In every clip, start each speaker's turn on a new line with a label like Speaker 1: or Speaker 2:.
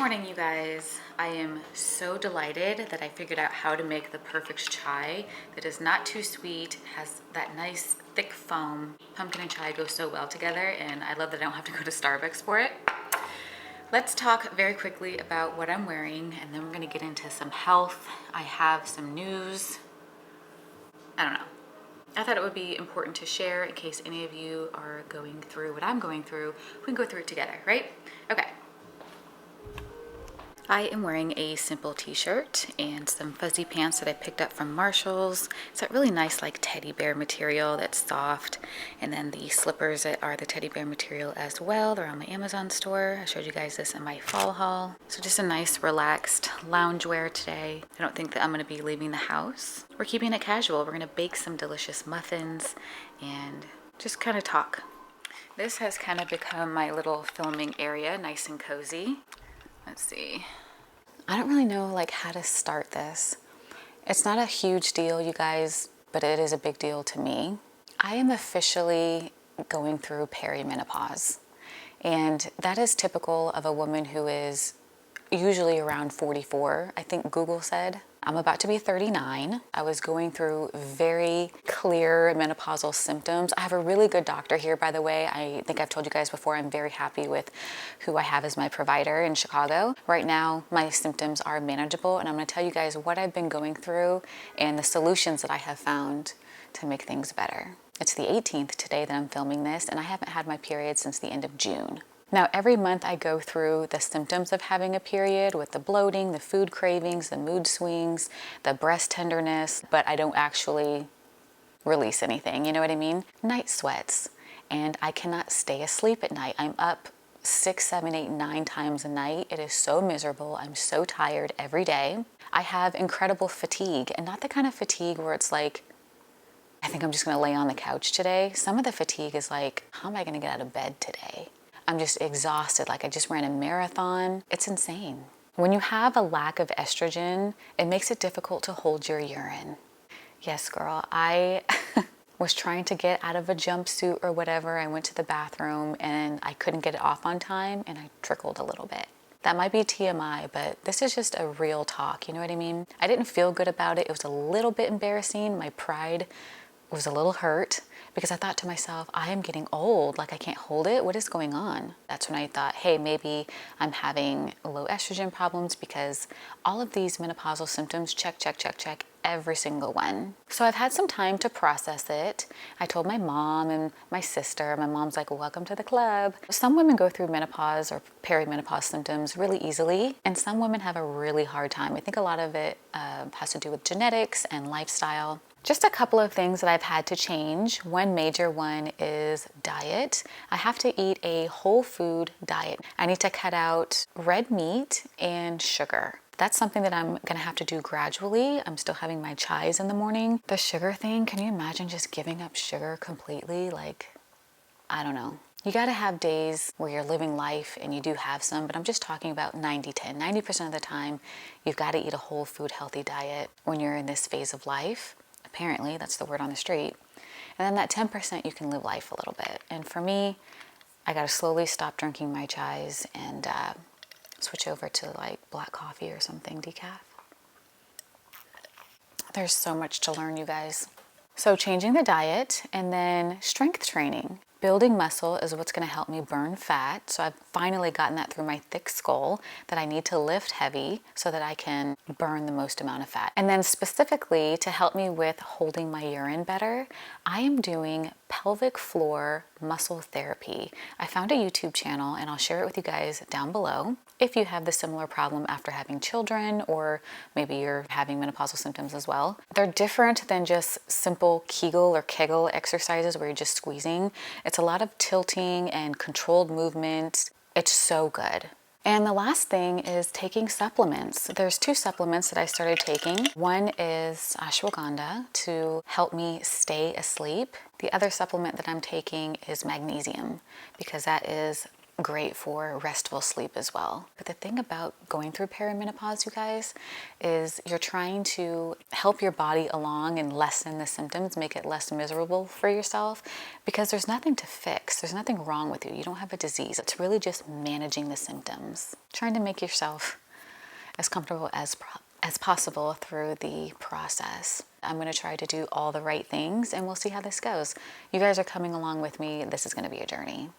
Speaker 1: morning, you guys. I am so delighted that I figured out how to make the perfect chai that is not too sweet, has that nice thick foam. Pumpkin and chai go so well together, and I love that I don't have to go to Starbucks for it. Let's talk very quickly about what I'm wearing, and then we're gonna get into some health. I have some news. I don't know. I thought it would be important to share in case any of you are going through what I'm going through. We can go through it together, right? Okay. I am wearing a simple t-shirt and some fuzzy pants that I picked up from Marshall's. It's that really nice like teddy bear material that's soft. And then the slippers that are the teddy bear material as well. They're on my Amazon store. I showed you guys this in my fall haul. So just a nice relaxed loungewear today. I don't think that I'm gonna be leaving the house. We're keeping it casual. We're gonna bake some delicious muffins and just kind of talk. This has kind of become my little filming area, nice and cozy. Let's see. I don't really know like how to start this. It's not a huge deal, you guys, but it is a big deal to me. I am officially going through perimenopause, and that is typical of a woman who is usually around 44. I think Google said. I'm about to be 39. I was going through very clear menopausal symptoms. I have a really good doctor here, by the way. I think I've told you guys before, I'm very happy with who I have as my provider in Chicago. Right now, my symptoms are manageable, and I'm gonna tell you guys what I've been going through and the solutions that I have found to make things better. It's the 18th today that I'm filming this, and I haven't had my period since the end of June. Now, every month I go through the symptoms of having a period with the bloating, the food cravings, the mood swings, the breast tenderness, but I don't actually release anything, you know what I mean? Night sweats, and I cannot stay asleep at night. I'm up 6, 7, 8, 9 times a night. It is so miserable. I'm so tired every day. I have incredible fatigue, and not the kind of fatigue where it's like, I think I'm just gonna lay on the couch today. Some of the fatigue is like, how am I gonna get out of bed today? I'm just exhausted, like I just ran a marathon. It's insane. When you have a lack of estrogen, it makes it difficult to hold your urine. Yes, girl, I was trying to get out of a jumpsuit or whatever. I went to the bathroom and I couldn't get it off on time and I trickled a little bit. That might be TMI, but this is just a real talk, you know what I mean? I didn't feel good about it. It was a little bit embarrassing. My pride was a little hurt because I thought to myself, I am getting old, like I can't hold it. What is going on? That's when I thought, hey, maybe I'm having low estrogen problems because all of these menopausal symptoms, check, every single one. So I've had some time to process it. I told my mom and my sister. My mom's like, welcome to the club. Some women go through menopause or perimenopause symptoms really easily, and some women have a really hard time. I think a lot of it has to do with genetics and lifestyle. Just a couple of things that I've had to change. One major one is diet. I have to eat a whole food diet. I need to cut out red meat and sugar. That's something that I'm gonna have to do gradually. I'm still having my chais in the morning. The sugar thing, can you imagine just giving up sugar completely? Like, I don't know. You gotta have days where you're living life and you do have some, but I'm just talking about 90-10. 90% of the time, you've gotta eat a whole food healthy diet when you're in this phase of life. Apparently, that's the word on the street. And then that 10% you can live life a little bit. And for me, I gotta slowly stop drinking my chais and switch over to like black coffee or something, decaf. There's so much to learn, you guys. So changing the diet and then strength training. Building muscle is what's gonna help me burn fat. So I've finally gotten that through my thick skull that I need to lift heavy so that I can burn the most amount of fat. And then specifically to help me with holding my urine better, I am doing pelvic floor muscle therapy. I found a YouTube channel and I'll share it with you guys down below. If you have the similar problem after having children, or maybe you're having menopausal symptoms as well. They're different than just simple Kegel or Kegel exercises where you're just squeezing. It's a lot of tilting and controlled movement. It's so good. And the last thing is taking supplements. There's 2 supplements that I started taking. One is ashwagandha to help me stay asleep. The other supplement that I'm taking is magnesium because that is great for restful sleep as well. But the thing about going through perimenopause, you guys, is you're trying to help your body along and lessen the symptoms, make it less miserable for yourself, because there's nothing to fix. There's nothing wrong with you. You don't have a disease. It's really just managing the symptoms, trying to make yourself as comfortable as possible through the process. I'm going to try to do all the right things, and we'll see how this goes. You guys are coming along with me. This is going to be a journey.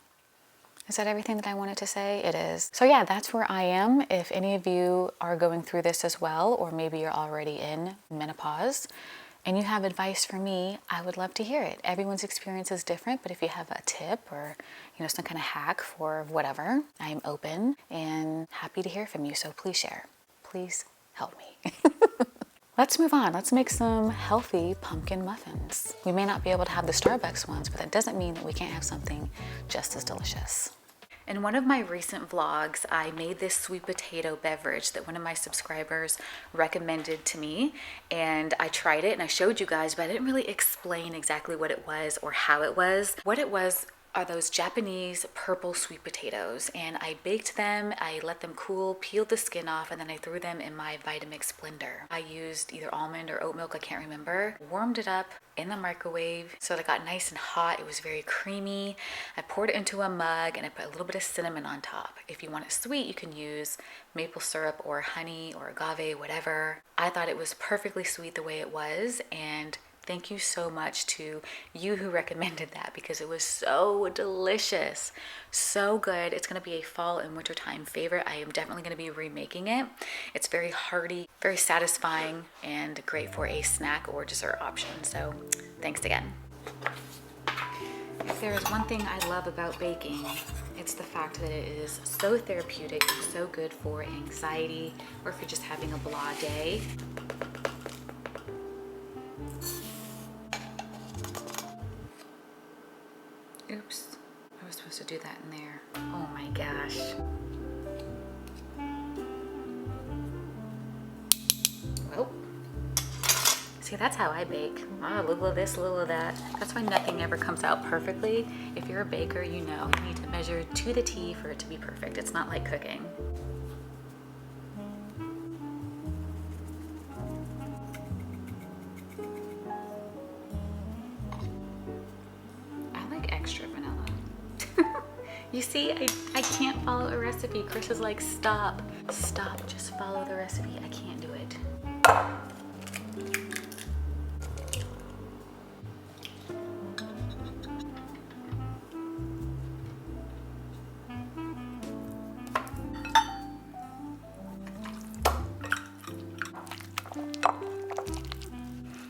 Speaker 1: Is that everything that I wanted to say? It is. So yeah, that's where I am. If any of you are going through this as well, or maybe you're already in menopause and you have advice for me, I would love to hear it. Everyone's experience is different, but if you have a tip or some kind of hack for whatever, I am open and happy to hear from you. So please share. Please help me. Let's move on. Let's make some healthy pumpkin muffins. We may not be able to have the Starbucks ones, but that doesn't mean that we can't have something just as delicious. In one of my recent vlogs, I made this sweet potato beverage that one of my subscribers recommended to me, and I tried it and I showed you guys, but I didn't really explain exactly what it was or how it was. What it was are those Japanese purple sweet potatoes, and I baked them, I let them cool, peeled the skin off, and then I threw them in my Vitamix blender. I used either almond or oat milk, I can't remember, warmed it up in the microwave so that it got nice and hot. It was very creamy. I poured it into a mug and I put a little bit of cinnamon on top. If you want it sweet, you can use maple syrup or honey or agave, whatever. I thought it was perfectly sweet the way it was, and thank you so much to you who recommended that, because it was so delicious, so good. It's going to be a fall and wintertime favorite. I am definitely going to be remaking it. It's very hearty, very satisfying, and great for a snack or dessert option. So thanks again. If there is one thing I love about baking, it's the fact that it is so therapeutic and so good for anxiety, or if you're just having a blah day. Oops, I was supposed to do that in there. Oh my gosh. Well, see, that's how I bake. A little of this, a little of that. That's why nothing ever comes out perfectly. If you're a baker, you know you need to measure to the T for it to be perfect. It's not like cooking. Extra vanilla. You see, I can't follow a recipe. Chris is like, stop, just follow the recipe. I can't do it.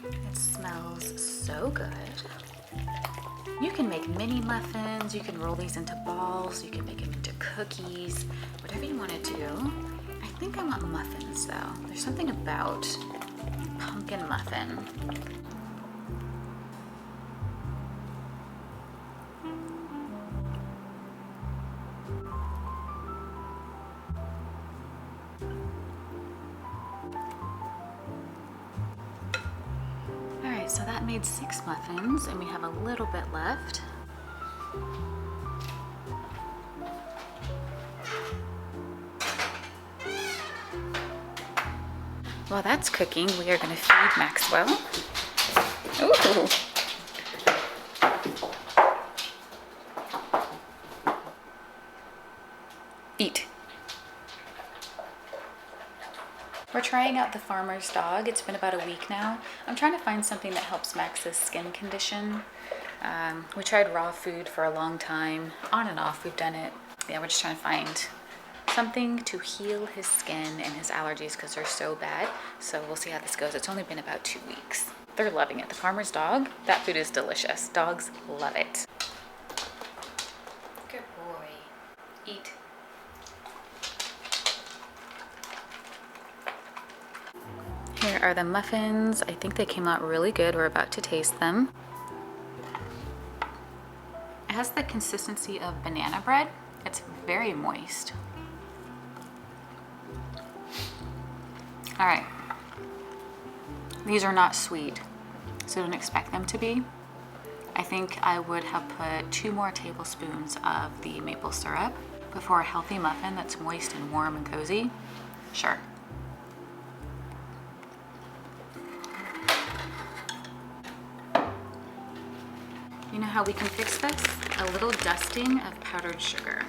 Speaker 1: It smells so good. You can make mini muffins, you can roll these into balls, you can make them into cookies, whatever you want to do. I think I want muffins though. There's something about pumpkin muffin. So that made 6 muffins, and we have a little bit left. While that's cooking, we are going to feed Maxwell. Ooh. Eat. We're trying out the farmer's dog. It's been about a week now. I'm trying to find something that helps Max's skin condition. We tried raw food for a long time. On and off, we've done it. Yeah, we're just trying to find something to heal his skin and his allergies because they're so bad. So we'll see how this goes. It's only been about 2 weeks. They're loving it. The farmer's dog, that food is delicious. Dogs love it. Good boy. Eat. Here are the muffins. I think they came out really good. We're about to taste them. It has the consistency of banana bread. It's very moist. All right. These are not sweet, so don't expect them to be. I think I would have put 2 more tablespoons of the maple syrup. But for a healthy muffin that's moist and warm and cozy, sure. You know how we can fix this? A little dusting of powdered sugar.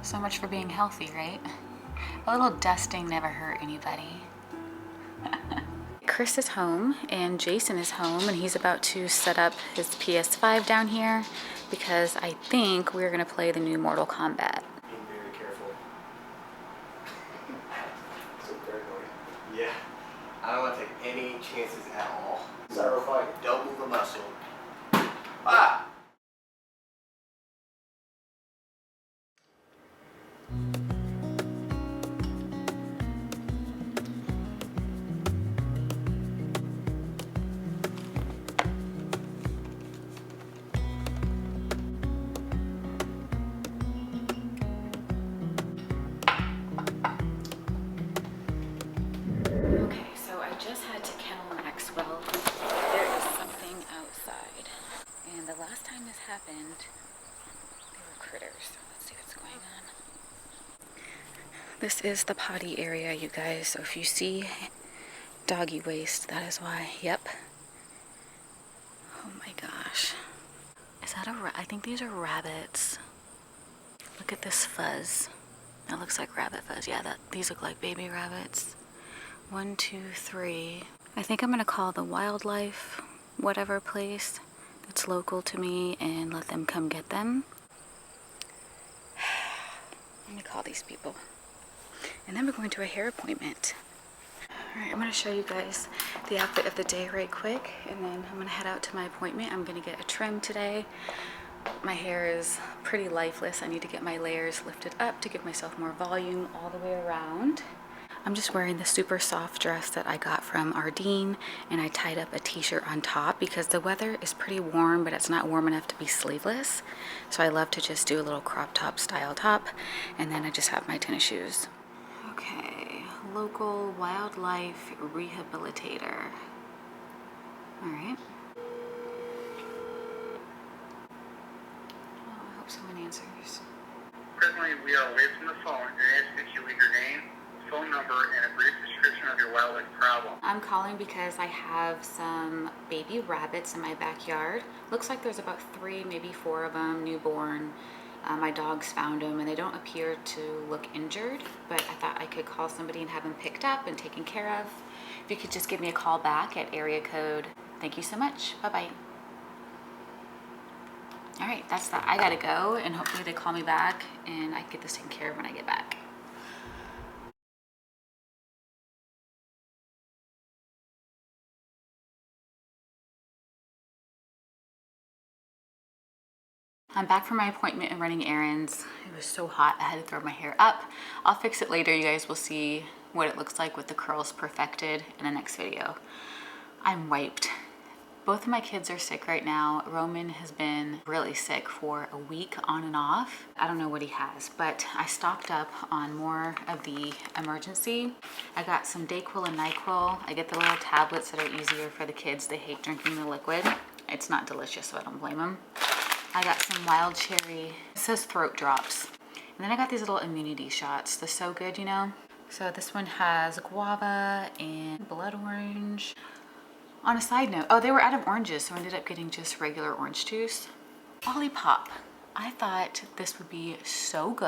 Speaker 1: So much for being healthy, right? A little dusting never hurt anybody. Chris is home and Jayson is home, and he's about to set up his PS5 down here because I think we're gonna play the new Mortal Kombat.
Speaker 2: Being very careful. So paranoid. Yeah. I don't want to take any chances at all. Sacrifice double the muscle. Ah!
Speaker 1: Okay, so I just had to kennel Maxwell. There is something outside. And the last time this happened, there were critters. So let's see what's going on. This is the potty area, you guys. So if you see doggy waste, that is why. Yep. Oh my gosh. Is that I think these are rabbits. Look at this fuzz. That looks like rabbit fuzz. Yeah, these look like baby rabbits. 1, 2, 3. I think I'm gonna call the wildlife whatever place that's local to me and let them come get them. I'm gonna call these people. And then we're going to a hair appointment. All right, I'm gonna show you guys the outfit of the day right quick, and then I'm gonna head out to my appointment. I'm gonna get a trim today. My hair is pretty lifeless. I need to get my layers lifted up to give myself more volume all the way around. I'm just wearing the super soft dress that I got from Ardeen, and I tied up a t-shirt on top because the weather is pretty warm, but it's not warm enough to be sleeveless. So I love to just do a little crop top style top, and then I just have my tennis shoes. Okay, local wildlife rehabilitator. All right. Oh, I hope someone answers.
Speaker 3: Presently, we are away from the phone and ask that you leave your name, phone number, and a brief description of your wildlife problem.
Speaker 1: I'm calling because I have some baby rabbits in my backyard. Looks like there's about 3, maybe 4 of them, newborn. My dogs found them and they don't appear to look injured, but I thought I could call somebody and have them picked up and taken care of. If you could just give me a call back at area code. Thank you so much. Bye-bye. All right, that's that. I gotta go, and hopefully they call me back and I can get this taken care of when I get back. I'm back from my appointment and running errands. It was so hot, I had to throw my hair up. I'll fix it later. You guys will see what it looks like with the curls perfected in the next video. I'm wiped. Both of my kids are sick right now. Roman has been really sick for a week on and off. I don't know what he has, but I stocked up on more of the emergency. I got some Dayquil and NyQuil. I get the little tablets that are easier for the kids. They hate drinking the liquid. It's not delicious, so I don't blame them. I got some wild cherry, it says throat drops. And then I got these little immunity shots. They're so good, you know? So this one has guava and blood orange. On a side note, oh, they were out of oranges, so I ended up getting just regular orange juice. Olipop. I thought this would be so good.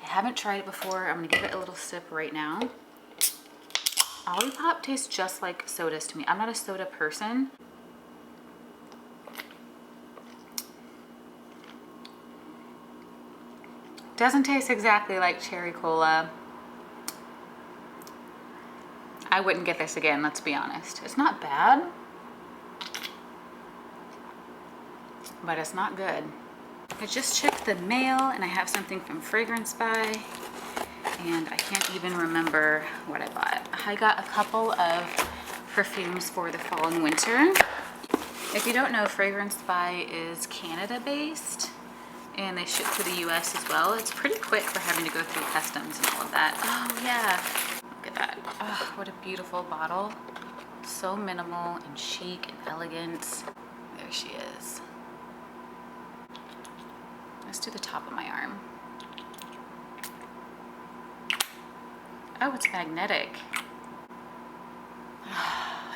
Speaker 1: I haven't tried it before. I'm gonna give it a little sip right now. Olipop tastes just like sodas to me. I'm not a soda person. Doesn't taste exactly like cherry cola. I wouldn't get this again, let's be honest. It's not bad, but it's not good. I just checked the mail and I have something from Fragrance By, and I can't even remember what I bought. I got a couple of perfumes for the fall and winter. If you don't know, Fragrance By is Canada based, and they ship to the US as well. It's pretty quick for having to go through customs and all of that. Oh yeah, look at that. Oh, what a beautiful bottle. So minimal and chic and elegant. There she is. Let's do the top of my arm. Oh, it's magnetic.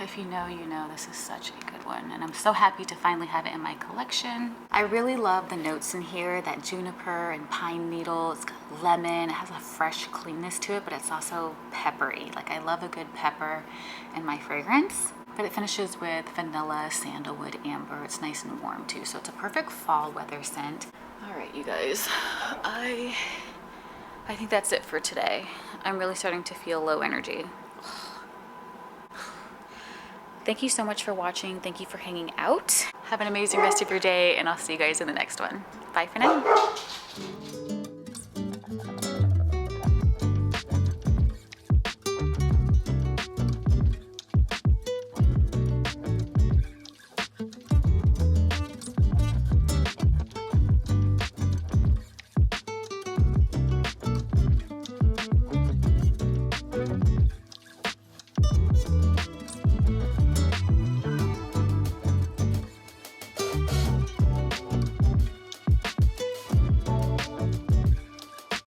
Speaker 1: If you know, you know, this is such a good one. And I'm so happy to finally have it in my collection. I really love the notes in here, that juniper and pine needle. It's got lemon, it has a fresh cleanness to it, but it's also peppery. Like, I love a good pepper in my fragrance. But it finishes with vanilla, sandalwood, amber. It's nice and warm too, so it's a perfect fall weather scent. All right, you guys, I think that's it for today. I'm really starting to feel low energy. Thank you so much for watching. Thank you for hanging out. Have an amazing rest of your day, and I'll see you guys in the next one. Bye for now.